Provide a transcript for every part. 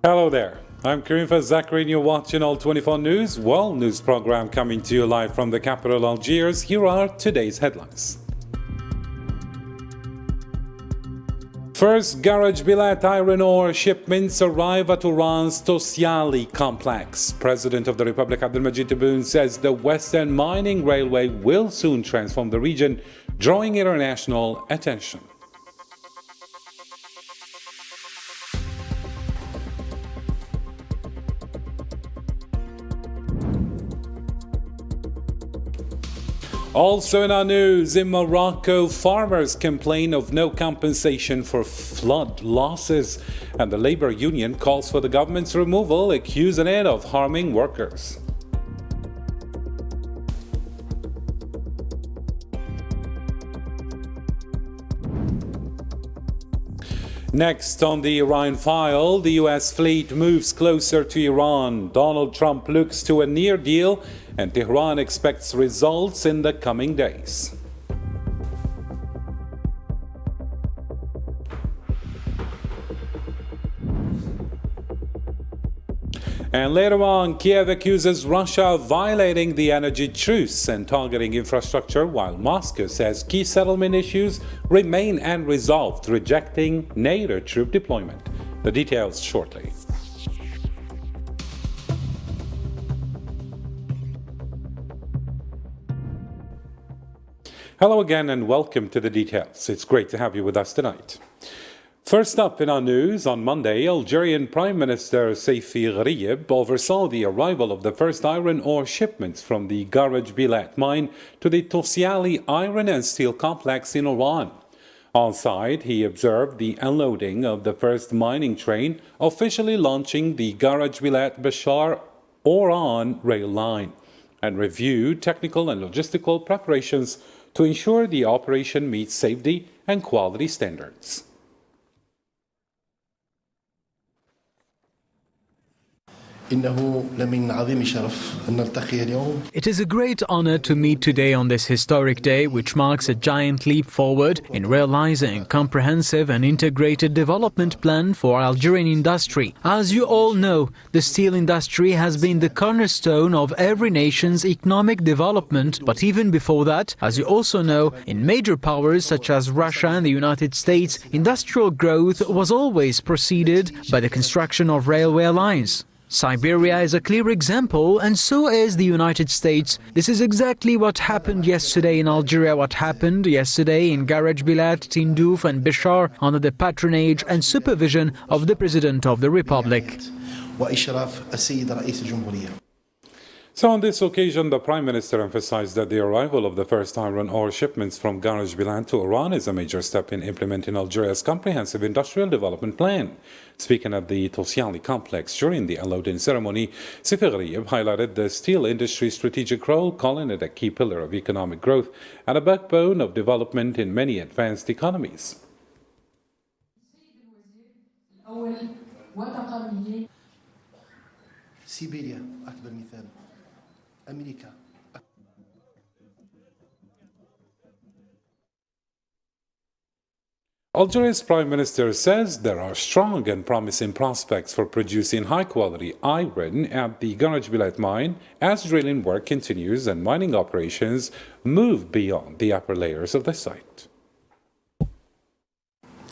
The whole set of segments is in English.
Hello there. I'm Karim Zachary and you're watching All 24 News, world news program coming to you live from the capital Algiers. Here are today's headlines. First Garage Billet iron ore shipments arrive at Iran's Tosiali complex. President of the Republic Abdelmajid Tebboune says the Western Mining Railway will soon transform the region, drawing international attention. Also in our news, in Morocco, farmers complain of no compensation for flood losses, and the labor union calls for the government's removal, accusing it of harming workers. Next on the Iran file, the U.S. fleet moves closer to Iran. Donald Trump looks to a near deal, and Tehran expects results in the coming days. And later on, Kiev accuses Russia of violating the energy truce and targeting infrastructure, while Moscow says key settlement issues remain unresolved, rejecting NATO troop deployment. The details shortly. Hello again and welcome to the details. It's great to have you with us tonight. First up in our news, on Monday, Algerian Prime Minister Saifi Gharieb oversaw the arrival of the first iron ore shipments from the Garage Billet mine to the Tosiali iron and steel complex in Iran. On site, he observed the unloading of the first mining train, officially launching the Garage Billet Bashar Oran rail line, and reviewed technical and logistical preparations to ensure the operation meets safety and quality standards. It is a great honor to meet today on this historic day, which marks a giant leap forward in realizing a comprehensive and integrated development plan for Algerian industry. As you all know, the steel industry has been the cornerstone of every nation's economic development, but even before that, as you also know, in major powers such as Russia and the United States, industrial growth was always preceded by the construction of railway lines. Siberia is a clear example, and so is the United States. This is exactly what happened yesterday in Algeria, what happened yesterday in Garage Billet, Tindouf and Bishar under the patronage and supervision of the President of the Republic. So on this occasion, the Prime Minister emphasized that the arrival of the first iron ore shipments from Garage Billet to Iran is a major step in implementing Algeria's comprehensive industrial development plan. Speaking at the Tosiali complex during the unloading ceremony, Saifi Gharieb highlighted the steel industry's strategic role, calling it a key pillar of economic growth and a backbone of development in many advanced economies. سيبيريا أكبر مثال أمريكا. Algeria's Prime Minister says there are strong and promising prospects for producing high-quality iron at the Garage Billet mine as drilling work continues and mining operations move beyond the upper layers of the site.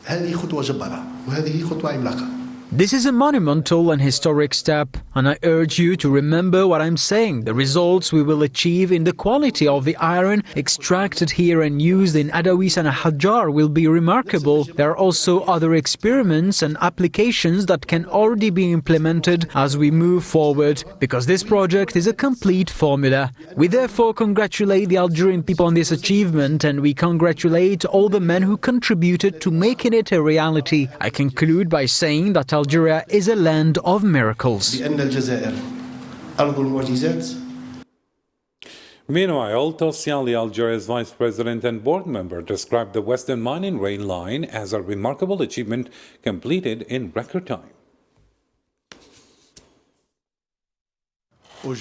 هذه خطوة جبارة وهذه خطوة عملاقة. This is a monumental and historic step, and I urge you to remember what I'm saying. The results we will achieve in the quality of the iron extracted here and used in Adawis and Hajjar will be remarkable. There are also other experiments and applications that can already be implemented as we move forward, because this project is a complete formula. We therefore congratulate the Algerian people on this achievement, and we congratulate all the men who contributed to making it a reality. I conclude by saying that Algeria is a land of miracles. Meanwhile, Tosiali, Algeria's vice president and board member, described the Western Mining Rail Line as a remarkable achievement completed in record time. Today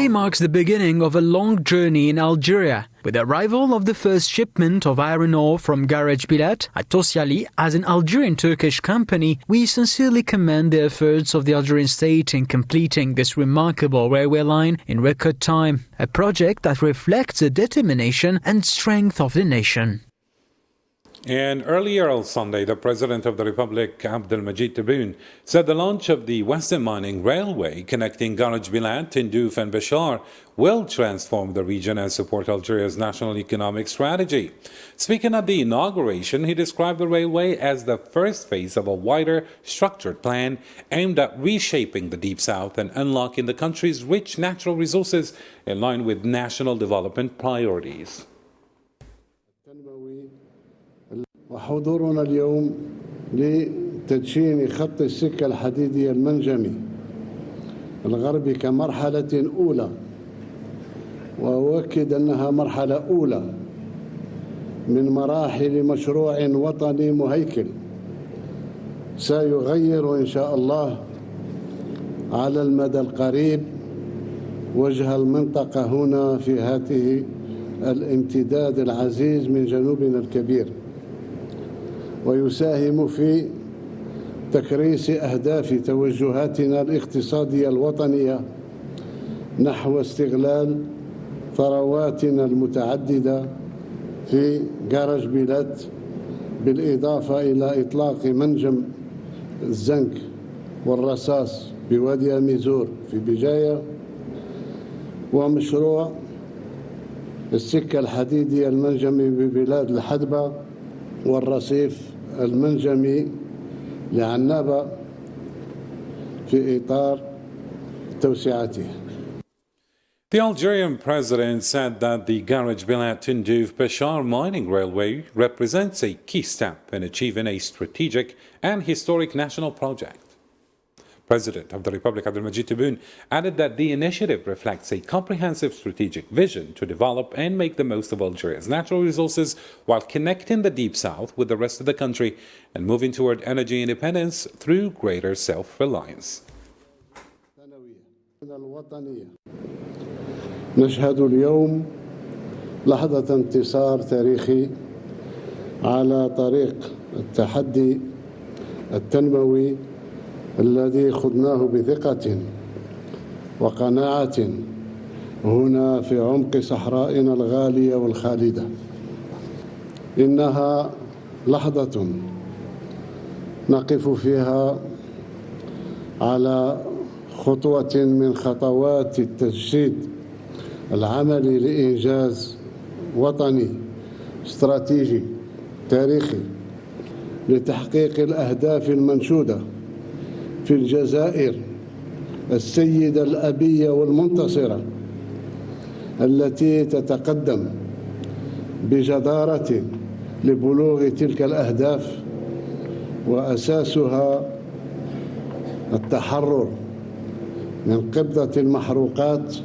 marks the beginning of a long journey in Algeria. With the arrival of the first shipment of iron ore from Garage Bilat at Tosyali as an Algerian-Turkish company, we sincerely commend the efforts of the Algerian state in completing this remarkable railway line in record time, a project that reflects the determination and strength of the nation. And earlier on Sunday, the President of the Republic, Abdelmajid Tebboune, said the launch of the Western Mining Railway connecting Garage Bilat, Tindouf and Béchar will transform the region and support Algeria's national economic strategy. Speaking at the inauguration, he described the railway as the first phase of a wider, structured plan aimed at reshaping the Deep South and unlocking the country's rich natural resources in line with national development priorities. وحضورنا اليوم لتدشين خط السكة الحديدية المنجمي الغربي كمرحلة أولى، وأؤكد أنها مرحلة أولى من مراحل مشروع وطني مهيكل سيغير إن شاء الله على المدى القريب وجه المنطقة هنا في هذه الامتداد العزيز من جنوبنا الكبير، ويساهم في تكريس أهداف توجهاتنا الاقتصادية الوطنية نحو استغلال ثرواتنا المتعددة في جارج بيلات، بالإضافة إلى إطلاق منجم الزنك والرصاص بوادي أميزور في بجاية، ومشروع السكة الحديدية المنجمي ببلاد الحدبة والرصيف المنجمي لعنابة في إطار توسعته. The Algerian president said that the Garage Bilat Tindouf Béchar mining railway represents a key step in achieving a strategic and historic national project. President of the Republic Abdelmajid Tebboune added that the initiative reflects a comprehensive strategic vision to develop and make the most of Algeria's natural resources while connecting the Deep South with the rest of the country and moving toward energy independence through greater self-reliance. نشهد اليوم لحظة انتصار تاريخي على طريق التحدي التنموي الذي خضناه بثقة وقناعة هنا في عمق صحرائنا الغالية والخالدة. إنها لحظة نقف فيها على خطوة من خطوات التجسيد العملي لإنجاز وطني استراتيجي تاريخي لتحقيق الأهداف المنشودة في الجزائر السيدة الأبية والمنتصرة التي تتقدم بجدارة لبلوغ تلك الأهداف، وأساسها التحرر من قبضة المحروقات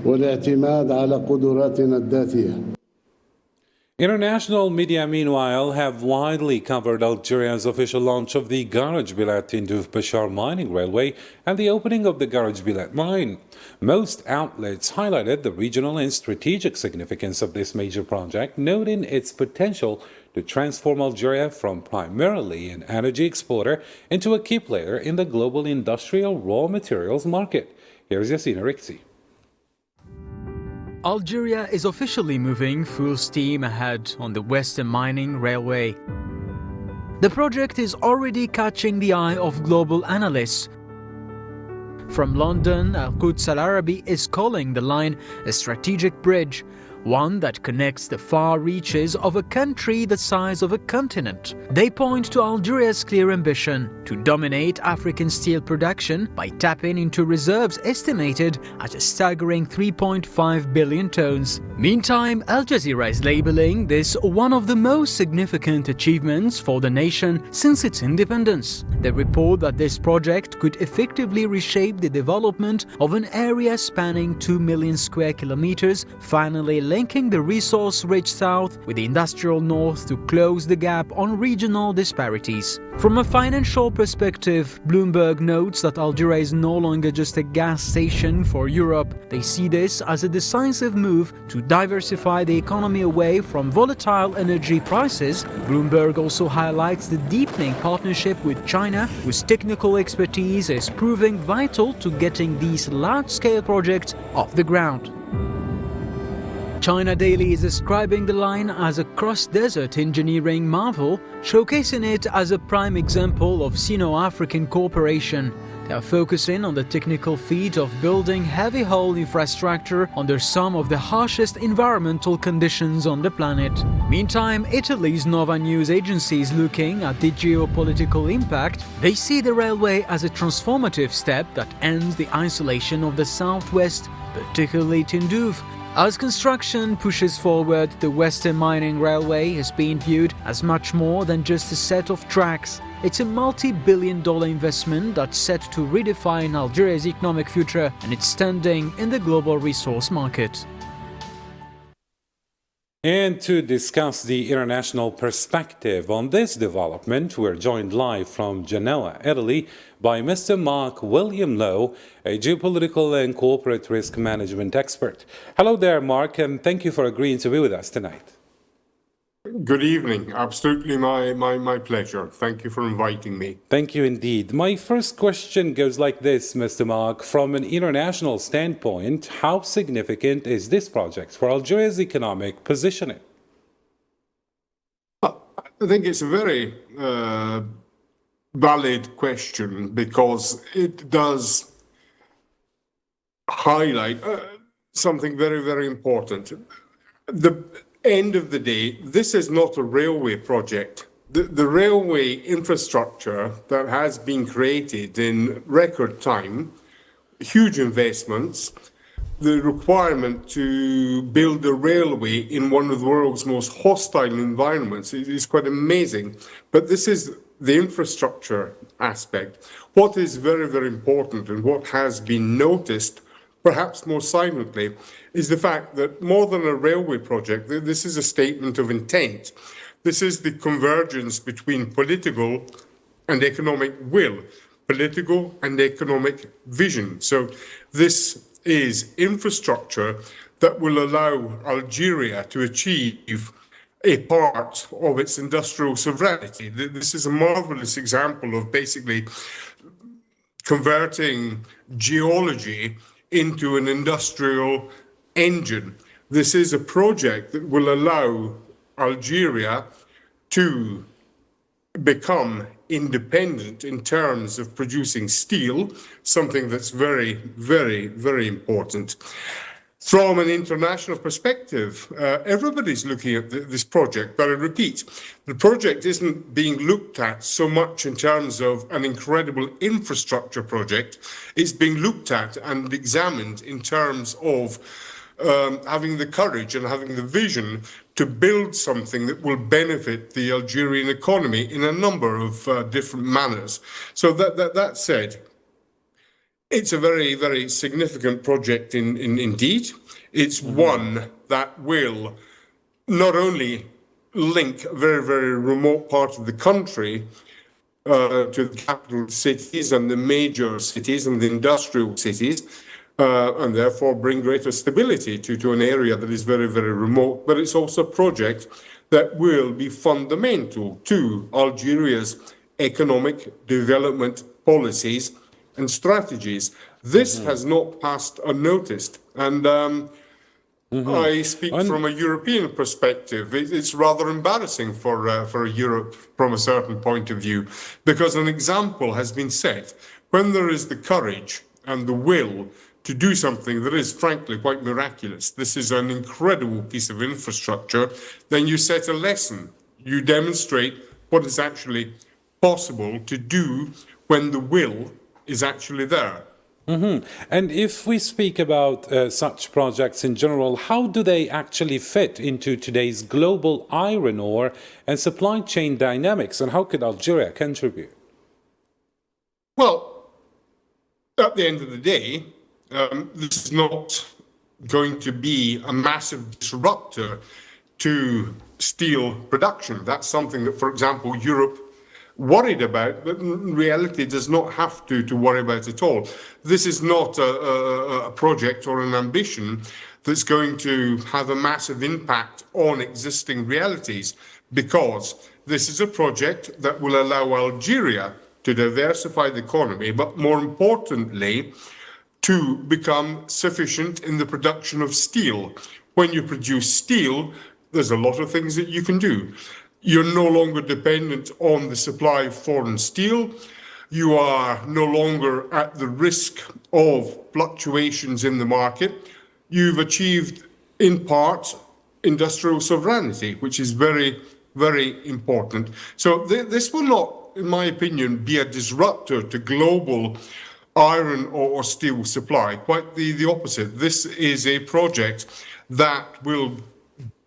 والاعتماد على قدراتنا الذاتية. International media, meanwhile, have widely covered Algeria's official launch of the Garage Bilat Tindouf Béchar mining railway and the opening of the Garage Bilat mine. Most outlets highlighted the regional and strategic significance of this major project, noting its potential to transform Algeria from primarily an energy exporter into a key player in the global industrial raw materials market. Here's Yassine Rixi. Algeria is officially moving full steam ahead on the Western Mining Railway. The project is already catching the eye of global analysts. From London, Al-Quds Al-Arabi is calling the line a strategic bridge, one that connects the far reaches of a country the size of a continent. They point to Algeria's clear ambition to dominate African steel production by tapping into reserves estimated at a staggering 3.5 billion tons. Meantime, Al Jazeera is labeling this one of the most significant achievements for the nation since its independence. They report that this project could effectively reshape the development of an area spanning 2 million square kilometers, finally linking the resource-rich south with the industrial north to close the gap on regional disparities. From a financial perspective, Bloomberg notes that Algeria is no longer just a gas station for Europe. They see this as a decisive move to diversify the economy away from volatile energy prices. Bloomberg also highlights the deepening partnership with China, whose technical expertise is proving vital to getting these large-scale projects off the ground. China Daily is describing the line as a cross-desert engineering marvel, showcasing it as a prime example of Sino-African cooperation. They are focusing on the technical feat of building heavy-haul infrastructure under some of the harshest environmental conditions on the planet. Meantime, Italy's Nova News agency is looking at the geopolitical impact. They see the railway as a transformative step that ends the isolation of the southwest, particularly Tindouf. As construction pushes forward, the Western Mining Railway is being viewed as much more than just a set of tracks. It's a multi-billion-dollar investment that's set to redefine Algeria's economic future and its standing in the global resource market. And to discuss the international perspective on this development, we're joined live from Genoa, Italy, by Mr. Mark William Lowe, a geopolitical and corporate risk management expert. Hello there, Mark, and thank you for agreeing to be with us tonight. Good evening. Absolutely my pleasure. Thank you for inviting me. Thank you indeed. My first question goes like this, Mr. Mark. From an international standpoint, how significant is this project for Algeria's economic positioning? I think it's a very valid question because it does highlight something very, very important. The end of the day, this is not a railway project. The railway infrastructure that has been created in record time, huge investments, the requirement to build a railway in one of the world's most hostile environments is quite amazing. But this is the infrastructure aspect. What is very, very important and what has been noticed perhaps more silently, is the fact that more than a railway project, this is a statement of intent. This is the convergence between political and economic will, political and economic vision. So this is infrastructure that will allow Algeria to achieve a part of its industrial sovereignty. This is a marvelous example of basically converting geology into an industrial engine. This is a project that will allow Algeria to become independent in terms of producing steel, something that's very, very, very important. From an international perspective, everybody's looking at this project, but I repeat, the project isn't being looked at so much in terms of an incredible infrastructure project. It's being looked at and examined in terms of having the courage and having the vision to build something that will benefit the Algerian economy in a number of different manners. So that said, it's a very, very significant project indeed. It's one that will not only link a very, very remote part of the country to the capital cities and the major cities and the industrial cities, and therefore bring greater stability to an area that is very, very remote. But it's also a project that will be fundamental to Algeria's economic development policies and strategies. This has not passed unnoticed. And I speak from a European perspective. It's rather embarrassing for Europe from a certain point of view, because an example has been set. When there is the courage and the will to do something that is frankly quite miraculous, this is an incredible piece of infrastructure, then you set a lesson. You demonstrate what is actually possible to do when the will is actually there. And if we speak about such projects in general, how do they actually fit into today's global iron ore and supply chain dynamics, and how could Algeria contribute? Well, at the end of the day, this is not going to be a massive disruptor to steel production. That's something that, for example, Europe worried about, but in reality does not have to worry about at all. This is not a project or an ambition that's going to have a massive impact on existing realities, because this is a project that will allow Algeria to diversify the economy, but more importantly, to become sufficient in the production of steel. When you produce steel, there's a lot of things that you can do. You're no longer dependent on the supply of foreign steel. You are no longer at the risk of fluctuations in the market. You've achieved, in part, industrial sovereignty, which is very, very important. So this will not, in my opinion, be a disruptor to global iron or steel supply. Quite the opposite. This is a project that will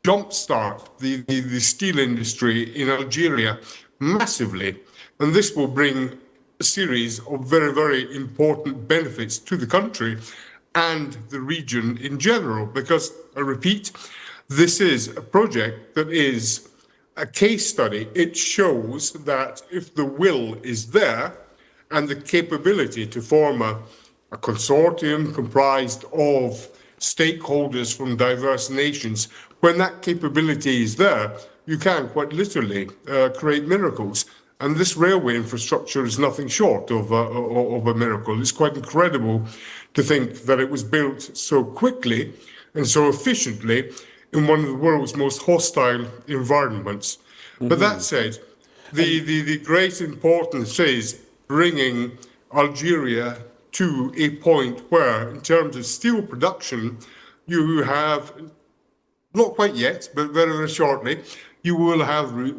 jumpstart the steel industry in Algeria massively. And this will bring a series of very, very important benefits to the country and the region in general, because, I repeat, this is a project that is a case study. It shows that if the will is there and the capability to form a consortium comprised of stakeholders from diverse nations, when that capability is there, you can quite literally create miracles. And this railway infrastructure is nothing short of a miracle. It's quite incredible to think that it was built so quickly and so efficiently in one of the world's most hostile environments. But that said, the great importance is bringing Algeria to a point where, in terms of steel production, you have, not quite yet, but very, very shortly, you will have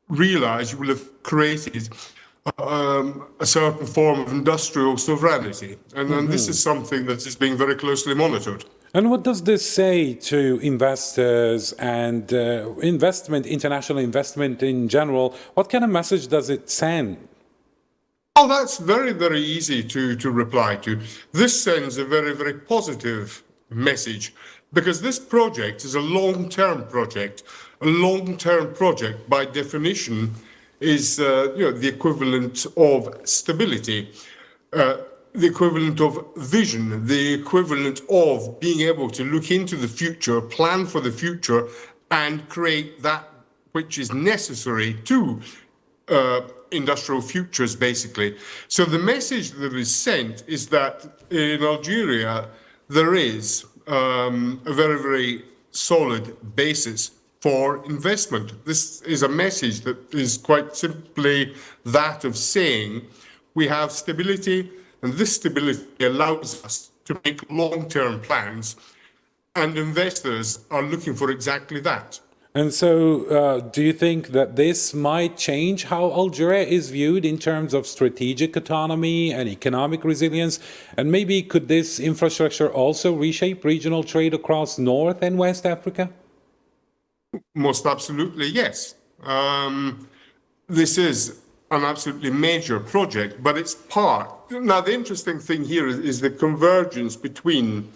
realized, you will have created a certain form of industrial sovereignty. And this is something that is being very closely monitored. And what does this say to investors and international investment in general? What kind of message does it send? Oh, that's very, very easy to reply to. This sends a very, very positive message, because this project is a long-term project. A long-term project, by definition, is the equivalent of stability, the equivalent of vision, the equivalent of being able to look into the future, plan for the future, and create that which is necessary to industrial futures, basically. So the message that is sent is that in Algeria, there is a very, very solid basis for investment. This is a message that is quite simply that of saying we have stability, and this stability allows us to make long-term plans, and investors are looking for exactly that. And so do you think that this might change how Algeria is viewed in terms of strategic autonomy and economic resilience? And maybe could this infrastructure also reshape regional trade across North and West Africa? Most absolutely, yes. This is an absolutely major project, but it's part. Now, the interesting thing here is the convergence between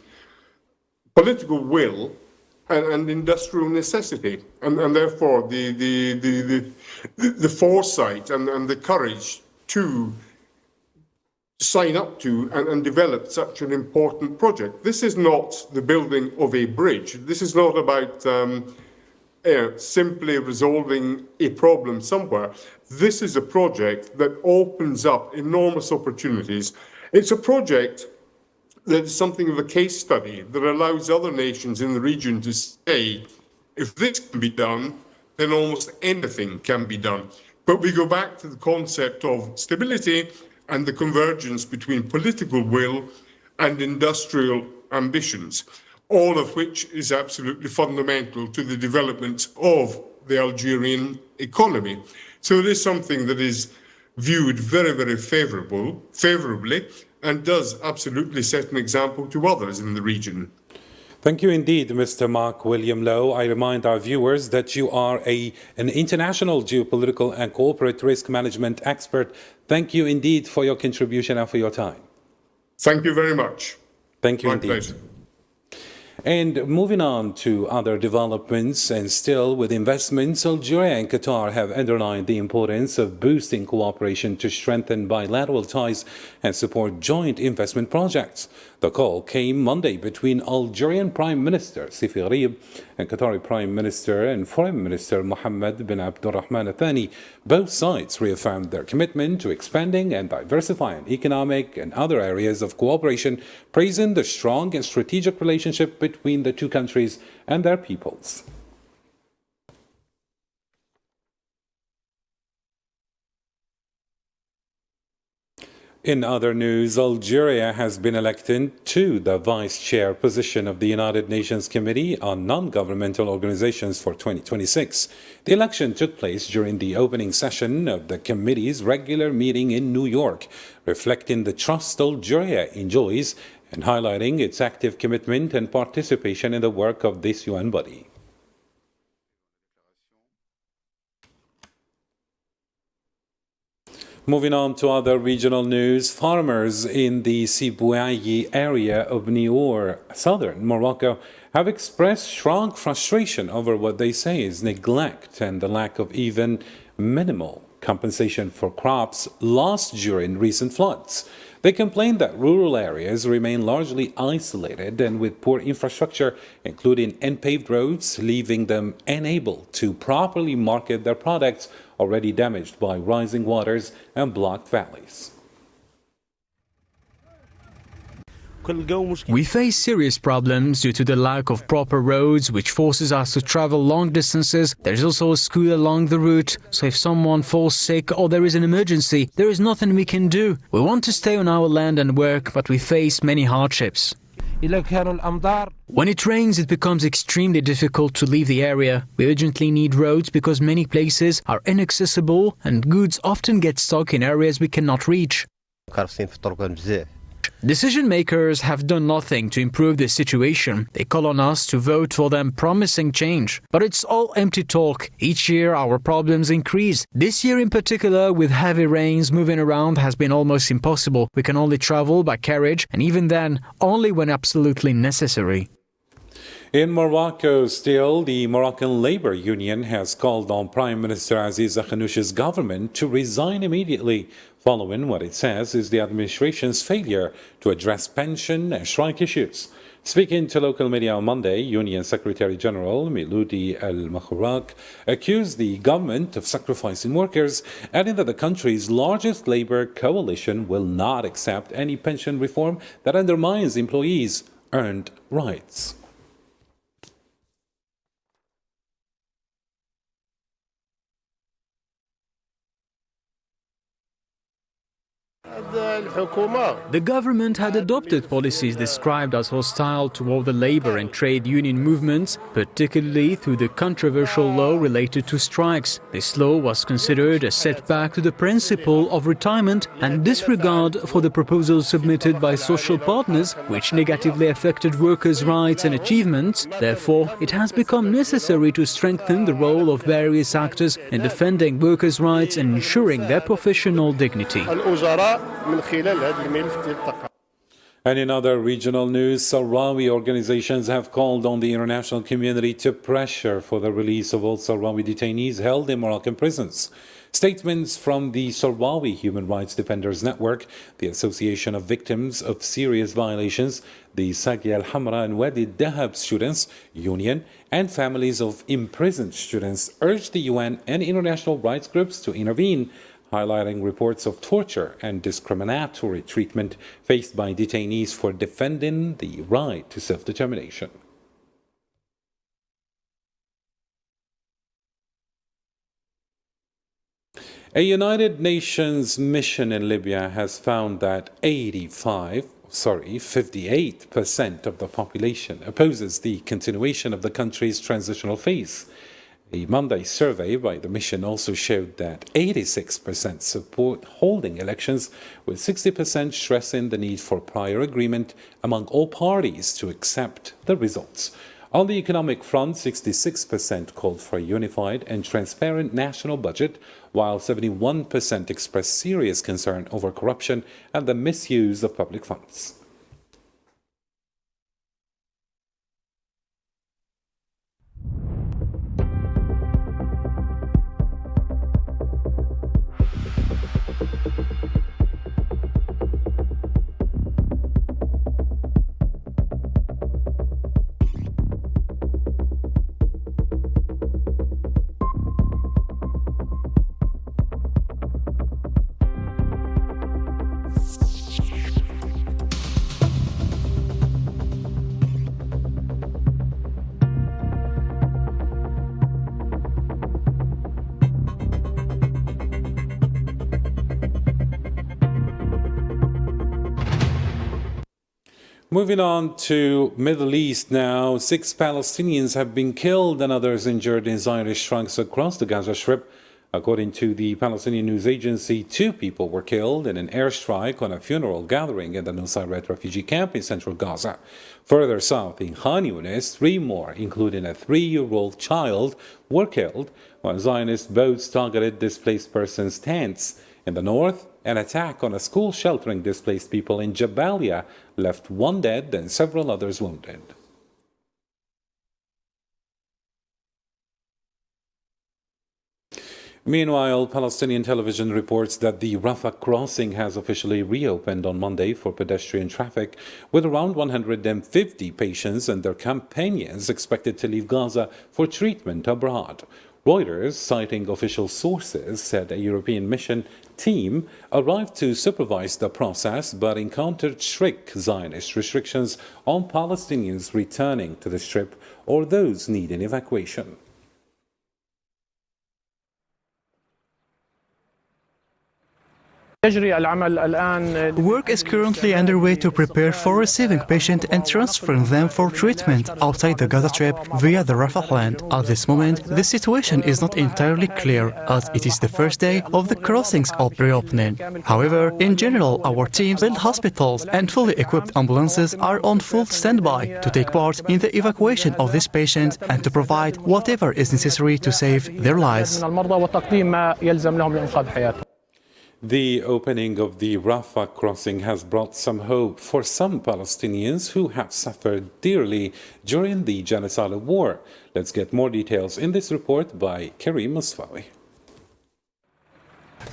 political will and industrial necessity, and therefore the foresight and the courage to sign up to and develop such an important project. This is not the building of a bridge. This is not about simply resolving a problem somewhere. This is a project that opens up enormous opportunities. It's a project that is something of a case study that allows other nations in the region to say, if this can be done, then almost anything can be done. But we go back to the concept of stability and the convergence between political will and industrial ambitions, all of which is absolutely fundamental to the development of the Algerian economy. So it is something that is viewed very, very favorably, and does absolutely set an example to others in the region. Thank you indeed, Mr. Mark William Lowe. I remind our viewers that you are an international geopolitical and corporate risk management expert. Thank you indeed for your contribution and for your time. Thank you very much. Thank you My indeed. pleasure. And moving on to other developments, and still with investments, Algeria and Qatar have underlined the importance of boosting cooperation to strengthen bilateral ties and support joint investment projects. The call came Monday between Algerian Prime Minister Saifi Gharieb and Qatari Prime Minister and Foreign Minister Mohammed bin Abdulrahman Al-Thani. Both sides reaffirmed their commitment to expanding and diversifying economic and other areas of cooperation, praising the strong and strategic relationship between the two countries and their peoples. In other news, Algeria has been elected to the vice chair position of the United Nations Committee on Non-Governmental Organizations for 2026. The election took place during the opening session of the committee's regular meeting in New York, reflecting the trust Algeria enjoys and highlighting its active commitment and participation in the work of this UN body. Moving on to other regional news, farmers in the Sibouayi area of Nior, southern Morocco, have expressed strong frustration over what they say is neglect and the lack of even minimal compensation for crops lost during recent floods. They complain that rural areas remain largely isolated and with poor infrastructure, including unpaved roads, leaving them unable to properly market their products already damaged by rising waters and blocked valleys. We face serious problems due to the lack of proper roads, which forces us to travel long distances. There's also a school along the route, so if someone falls sick or there is an emergency, there is nothing we can do. We want to stay on our land and work, but we face many hardships. When it rains, it becomes extremely difficult to leave the area. We urgently need roads because many places are inaccessible and goods often get stuck in areas we cannot reach. Decision makers have done nothing to improve this situation. They call on us to vote for them, promising change. But it's all empty talk. Each year our problems increase. This year in particular, with heavy rains, moving around has been almost impossible. We can only travel by carriage, and even then, only when absolutely necessary. In Morocco, still, the Moroccan Labour Union has called on Prime Minister Aziz Akhnouch's government to resign immediately, following what it says is the administration's failure to address pension and strike issues. Speaking to local media on Monday, Union Secretary General Miloudi El-Makhourak accused the government of sacrificing workers, adding that the country's largest labour coalition will not accept any pension reform that undermines employees' earned rights. The government had adopted policies described as hostile toward the labor and trade union movements, particularly through the controversial law related to strikes. This law was considered a setback to the principle of retirement and disregard for the proposals submitted by social partners, which negatively affected workers' rights and achievements. Therefore, it has become necessary to strengthen the role of various actors in defending workers' rights and ensuring their professional dignity. And in other regional news, Sahrawi organizations have called on the international community to pressure for the release of all Sahrawi detainees held in Moroccan prisons. Statements from the Sahrawi Human Rights Defenders Network, the Association of Victims of Serious Violations, the Sagia Al-Hamra and Wadi Dahab Students Union, and families of imprisoned students urged the UN and international rights groups to intervene, highlighting reports of torture and discriminatory treatment faced by detainees for defending the right to self-determination. A United Nations mission in Libya has found that 58% of the population opposes the continuation of the country's transitional phase. A Monday survey by the mission also showed that 86% support holding elections, with 60% stressing the need for prior agreement among all parties to accept the results. On the economic front, 66% called for a unified and transparent national budget, while 71% expressed serious concern over corruption and the misuse of public funds. Moving on to Middle East now, 6 Palestinians have been killed and others injured in Zionist strikes across the Gaza Strip. According to the Palestinian news agency, 2 people were killed in an airstrike on a funeral gathering in the Nusayrat refugee camp in central Gaza. Further south in Khan Yunis, 3 more, including a 3-year-old child, were killed when Zionist boats targeted displaced persons' tents. In the north, an attack on a school sheltering displaced people in Jabalia left 1 dead and several others wounded. Meanwhile, Palestinian television reports that the Rafah crossing has officially reopened on Monday for pedestrian traffic, with around 150 patients and their companions expected to leave Gaza for treatment abroad. Reuters, citing official sources, said a European mission team arrived to supervise the process but encountered strict Zionist restrictions on Palestinians returning to the Strip or those needing evacuation. Work is currently underway to prepare for receiving patients and transferring them for treatment outside the Gaza Strip via the Rafah land. At this moment, the situation is not entirely clear as it is the first day of the crossings of reopening. However, in general, our teams and hospitals and fully equipped ambulances are on full standby to take part in the evacuation of these patients and to provide whatever is necessary to save their lives. The opening of the Rafah crossing has brought some hope for some Palestinians who have suffered dearly during the genocidal war. Let's get more details in this report by Karim Musfawi.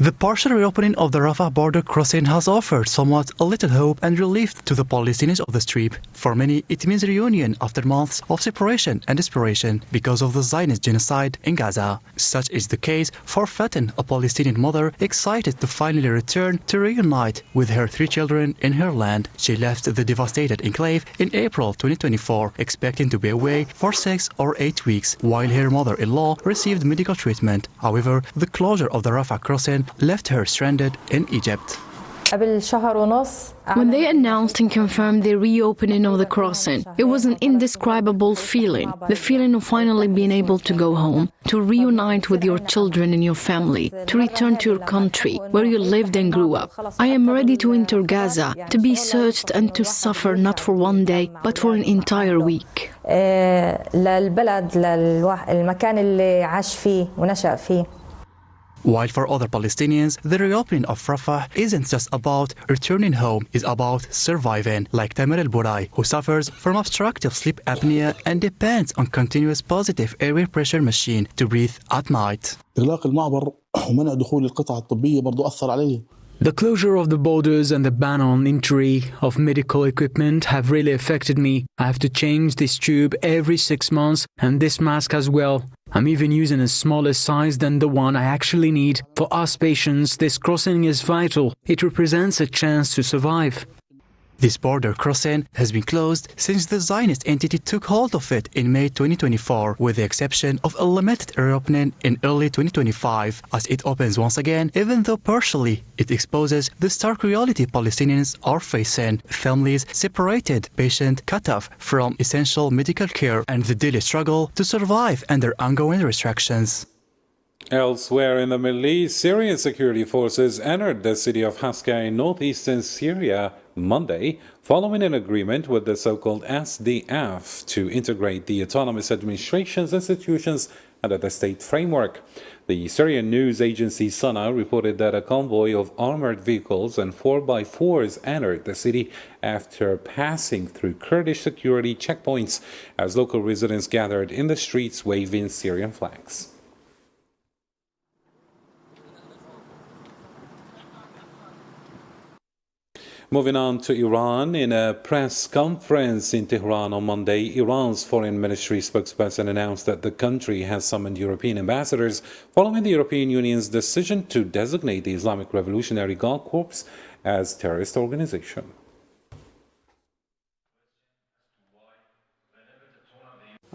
The partial reopening of the Rafah border crossing has offered somewhat a little hope and relief to the Palestinians of the Strip. For many, it means reunion after months of separation and desperation because of the Zionist genocide in Gaza. Such is the case for Fatin, a Palestinian mother excited to finally return to reunite with her 3 children in her land. She left the devastated enclave in April 2024, expecting to be away for 6 or 8 weeks, while her mother-in-law received medical treatment. However, the closure of the Rafah crossing left her stranded in Egypt. When they announced and confirmed the reopening of the crossing, it was an indescribable feeling. The feeling of finally being able to go home, to reunite with your children and your family, to return to your country where you lived and grew up. I am ready to enter Gaza, to be searched and to suffer not for 1 day, but for an entire week. While for other Palestinians, the reopening of Rafah isn't just about returning home, it's about surviving, like Tamer El-Burai, who suffers from obstructive sleep apnea and depends on continuous positive airway pressure machine to breathe at night. إغلاق المعبر ومنع دخول القطع الطبية برضو أثر علي. The closure of the borders and the ban on entry of medical equipment have really affected me. I have to change this tube every 6 months and this mask as well. I'm even using a smaller size than the one I actually need. For us patients, this crossing is vital. It represents a chance to survive. This border crossing has been closed since the Zionist entity took hold of it in May 2024, with the exception of a limited reopening in early 2025. As it opens once again, even though partially, it exposes the stark reality Palestinians are facing: families separated, patients cut off from essential medical care, and the daily struggle to survive under ongoing restrictions. Elsewhere in the Middle East, Syrian security forces entered the city of Hasaka in northeastern Syria Monday, following an agreement with the so-called SDF to integrate the autonomous administration's institutions under the state framework. The Syrian news agency Sana reported that a convoy of armored vehicles and 4x4s entered the city after passing through Kurdish security checkpoints as local residents gathered in the streets waving Syrian flags. Moving on to Iran, in a press conference in Tehran on Monday, Iran's foreign ministry spokesperson announced that the country has summoned European ambassadors following the European Union's decision to designate the Islamic Revolutionary Guard Corps as a terrorist organization.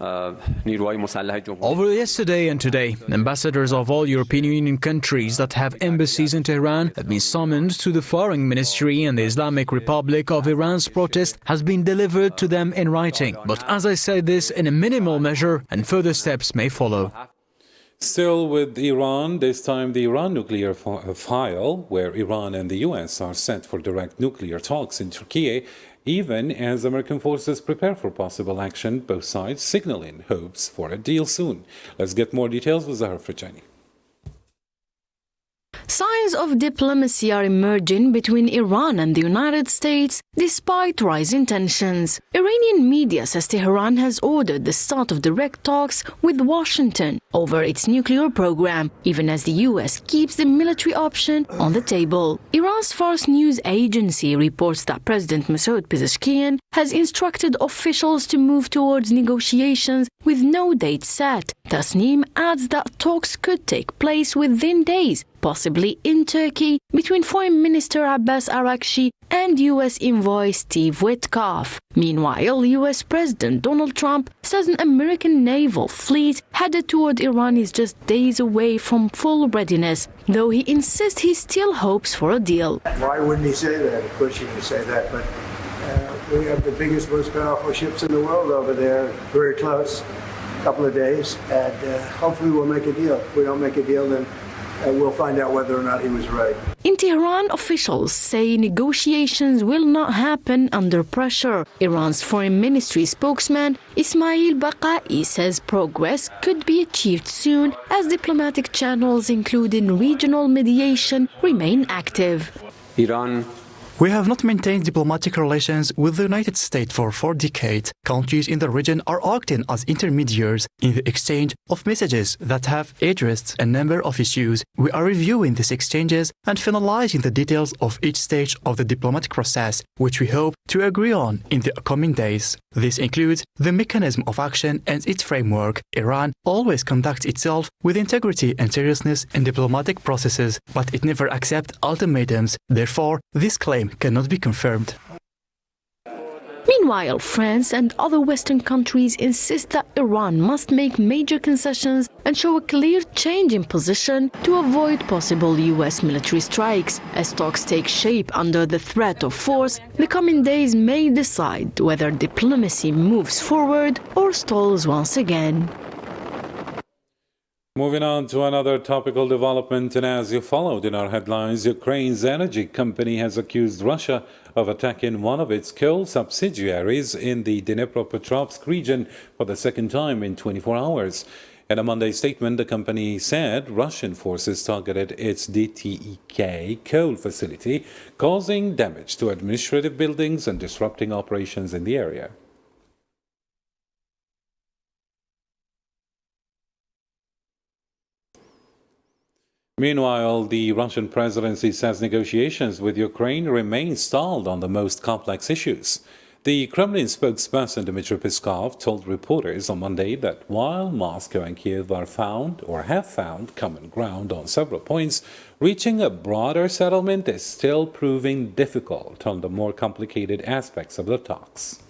Over yesterday and today, ambassadors of all European Union countries that have embassies in Tehran have been summoned to the Foreign Ministry, and the Islamic Republic of Iran's protest has been delivered to them in writing. But as I say this in a minimal measure, and further steps may follow. Still with Iran, this time the Iran nuclear file, where Iran and the US are set for direct nuclear talks in Turkey, even as American forces prepare for possible action, both sides signaling hopes for a deal soon. Let's get more details with Zahar Fajani. Signs of diplomacy are emerging between Iran and the United States despite rising tensions. Iranian media says Tehran has ordered the start of direct talks with Washington over its nuclear program, even as the US keeps the military option on the table. Iran's Fars news agency reports that President Masoud Pezeshkian has instructed officials to move towards negotiations with no date set. Tasnim adds that talks could take place within days, possibly in Turkey, between Foreign Minister Abbas Araghchi and U.S. envoy Steve Witkoff. Meanwhile, U.S. President Donald Trump says an American naval fleet headed toward Iran is just days away from full readiness, though he insists he still hopes for a deal. Why wouldn't he say that? Of course he can say that, but we have the biggest, most powerful ships in the world over there, very close, a couple of days, and hopefully we'll make a deal. If we don't make a deal, then we'll find out whether or not he was right. In Tehran, officials say negotiations will not happen under pressure. Iran's foreign ministry spokesman Ismail Baqai says progress could be achieved soon as diplomatic channels, including regional mediation, remain active. We have not maintained diplomatic relations with the United States for 4 decades. Countries in the region are acting as intermediaries in the exchange of messages that have addressed a number of issues. We are reviewing these exchanges and finalizing the details of each stage of the diplomatic process, which we hope to agree on in the coming days. This includes the mechanism of action and its framework. Iran always conducts itself with integrity and seriousness in diplomatic processes, but it never accepts ultimatums. Therefore, this claim cannot be confirmed. Meanwhile, France and other Western countries insist that Iran must make major concessions and show a clear change in position to avoid possible U.S. military strikes. As talks take shape under the threat of force, the coming days may decide whether diplomacy moves forward or stalls once again. Moving on to another topical development, and as you followed in our headlines, Ukraine's energy company has accused Russia of attacking one of its coal subsidiaries in the Dnipropetrovsk region for the second time in 24 hours. In a Monday statement, the company said Russian forces targeted its DTEK coal facility, causing damage to administrative buildings and disrupting operations in the area. Meanwhile, the Russian presidency says negotiations with Ukraine remain stalled on the most complex issues. The Kremlin spokesperson Dmitry Peskov told reporters on Monday that while Moscow and Kiev are found or have found common ground on several points, reaching a broader settlement is still proving difficult on the more complicated aspects of the talks.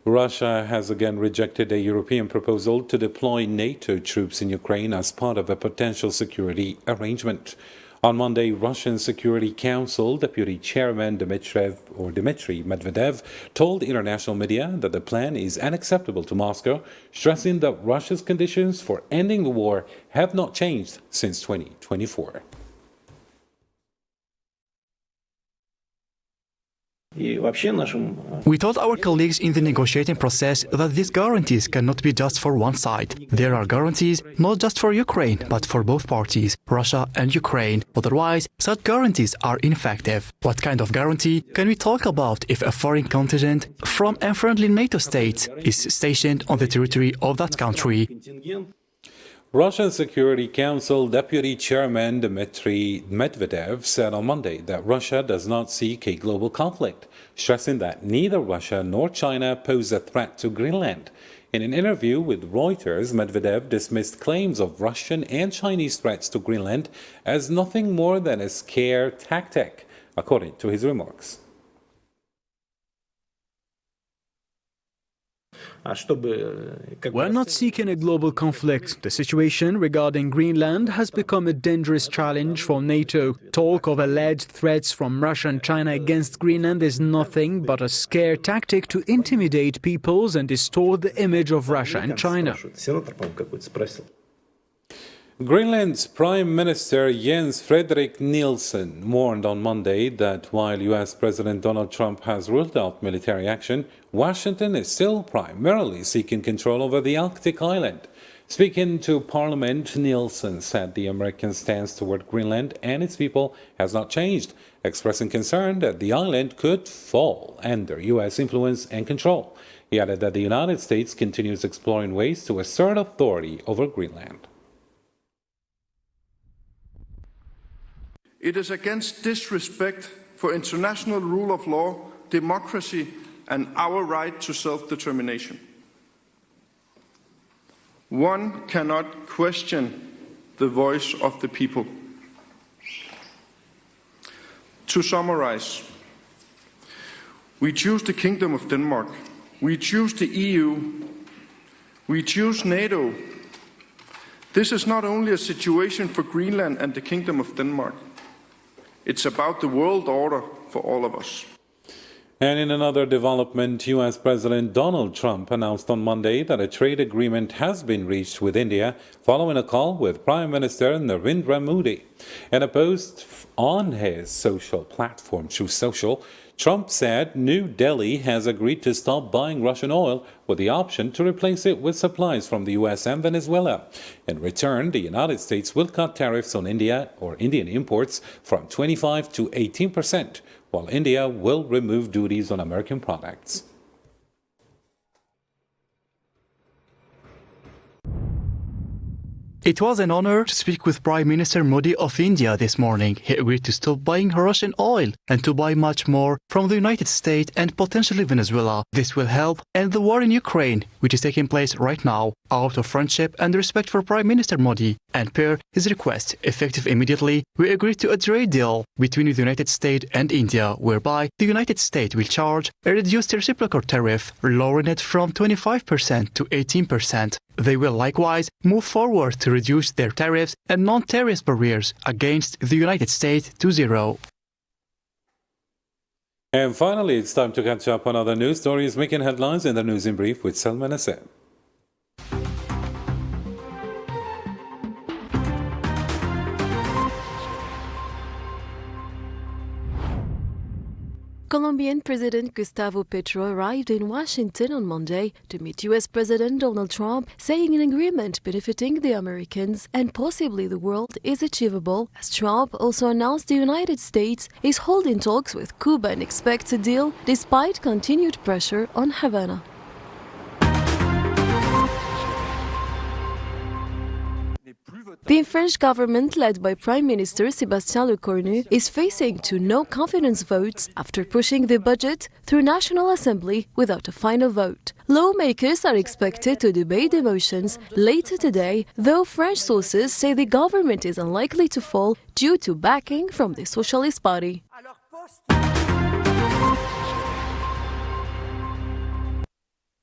Russia has again rejected a European proposal to deploy NATO troops in Ukraine as part of a potential security arrangement. On Monday, Russian Security Council Deputy Chairman Dmitry Medvedev told international media that the plan is unacceptable to Moscow, stressing that Russia's conditions for ending the war have not changed since 2024. We told our colleagues in the negotiating process that these guarantees cannot be just for one side. There are guarantees not just for Ukraine, but for both parties, Russia and Ukraine. Otherwise, such guarantees are ineffective. What kind of guarantee can we talk about if a foreign contingent from unfriendly NATO states is stationed on the territory of that country? Russian Security Council Deputy Chairman Dmitry Medvedev said on Monday that Russia does not seek a global conflict, stressing that neither Russia nor China pose a threat to Greenland. In an interview with Reuters, Medvedev dismissed claims of Russian and Chinese threats to Greenland as nothing more than a scare tactic. according to his remarks. We're not seeking a global conflict. The situation regarding Greenland has become a dangerous challenge for NATO. Talk of alleged threats from Russia and China against Greenland is nothing but a scare tactic to intimidate peoples and distort the image of Russia and China. Greenland's Prime Minister Jens Frederik Nielsen warned on Monday that while US President Donald Trump has ruled out military action, Washington is still primarily seeking control over the Arctic island. Speaking to Parliament, Nielsen said the American stance toward Greenland and its people has not changed, expressing concern that the island could fall under US influence and control. He added that the United States continues exploring ways to assert authority over Greenland. It is against disrespect for international rule of law, democracy, and our right to self-determination. One cannot question the voice of the people. To summarize, we choose the Kingdom of Denmark, we choose the EU, we choose NATO. This is not only a situation for Greenland and the Kingdom of Denmark. It's about the world order for all of us. And in another development, US President Donald Trump announced on Monday that a trade agreement has been reached with India following a call with Prime Minister Narendra Modi. In a post on his social platform, Truth Social, Trump said New Delhi has agreed to stop buying Russian oil with the option to replace it with supplies from the US and Venezuela. In return, the United States will cut tariffs on India or Indian imports from 25% to 18%, while India will remove duties on American products. It was an honor to speak with Prime Minister Modi of India this morning. He agreed to stop buying Russian oil and to buy much more from the United States and potentially Venezuela. This will help end the war in Ukraine, which is taking place right now, out of friendship and respect for Prime Minister Modi. And per his request, effective immediately, we agreed to a trade deal between the United States and India, whereby the United States will charge a reduced reciprocal tariff, lowering it from 25% to 18%. They will likewise move forward to reduce their tariffs and non-tariff barriers against the United States to zero. And finally, it's time to catch up on other news stories making headlines in the News in Brief with Salman Assad. Colombian President Gustavo Petro arrived in Washington on Monday to meet U.S. President Donald Trump, saying an agreement benefiting the Americans and possibly the world is achievable, as Trump also announced the United States is holding talks with Cuba and expects a deal despite continued pressure on Havana. The French government, led by Prime Minister Sébastien Lecornu, is facing two no-confidence votes after pushing the budget through National Assembly without a final vote. Lawmakers are expected to debate the motions later today, though French sources say the government is unlikely to fall due to backing from the Socialist Party.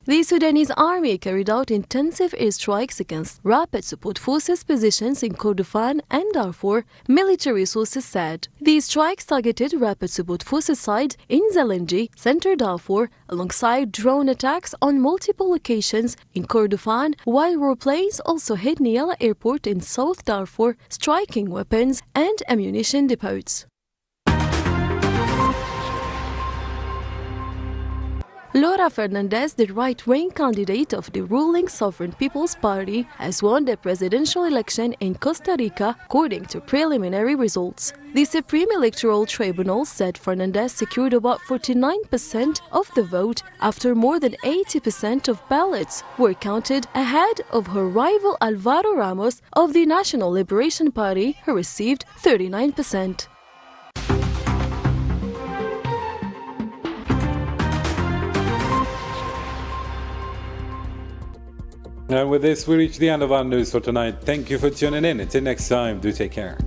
The Sudanese army carried out intensive airstrikes against rapid support forces positions in Kordofan and Darfur, military sources said. These strikes targeted rapid support forces sites in Zalenji, Central Darfur, alongside drone attacks on multiple locations in Kordofan, while warplanes also hit Niala Airport in South Darfur, striking weapons and ammunition depots. Laura Fernandez, the right-wing candidate of the ruling Sovereign People's Party, has won the presidential election in Costa Rica, according to preliminary results. The Supreme Electoral Tribunal said Fernandez secured about 49% of the vote after more than 80% of ballots were counted, ahead of her rival Alvaro Ramos of the National Liberation Party, who received 39%. And with this, we reach the end of our news for tonight. Thank you for tuning in. Until next time, do take care.